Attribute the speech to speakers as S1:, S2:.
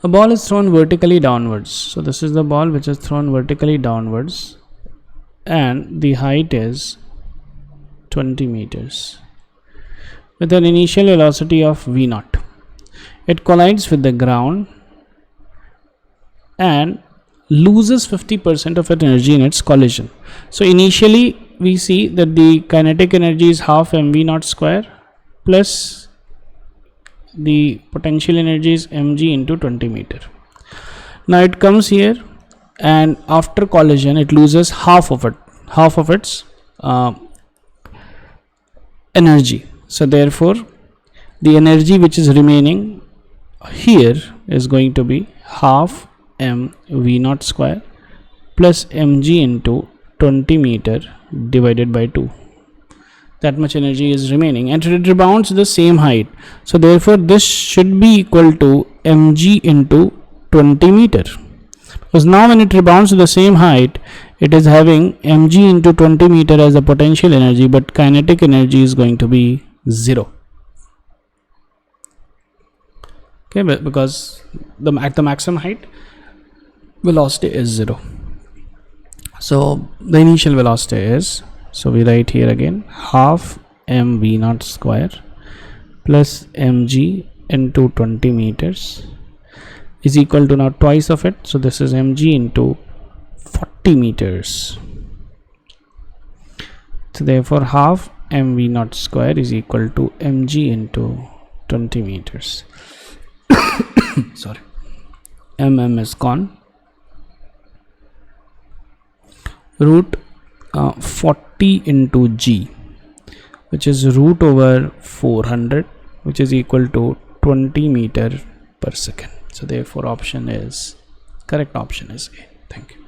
S1: A ball is thrown vertically downwards. So this is the ball which is thrown vertically downwards, and the height is 20 meters with an initial velocity of v0. It collides with the ground and loses 50% of its energy in its collision. So initially we see that the kinetic energy is half mv0 square plus the potential energy is mg into 20 meter. Now it comes here, and after collision it loses half of its energy. So therefore the energy which is remaining here is going to be half mv0 square plus mg into 20 meter divided by 2. That much energy is remaining, and it rebounds the same height. So therefore this should be equal to mg into 20 meter, because now when it rebounds to the same height, it is having mg into 20 meter as the potential energy, but kinetic energy is going to be 0. Okay, but because at the maximum height velocity is 0. So the initial velocity is, so we write here again, half mv0 square plus mg into 20 meters is equal to now twice of it. So this is mg into 40 meters. So therefore half mv0 square is equal to mg into 20 meters. Sorry, is gone. Root 40 into g, which is root over 400, which is equal to 20 meter per second. So therefore correct option is A. Thank you.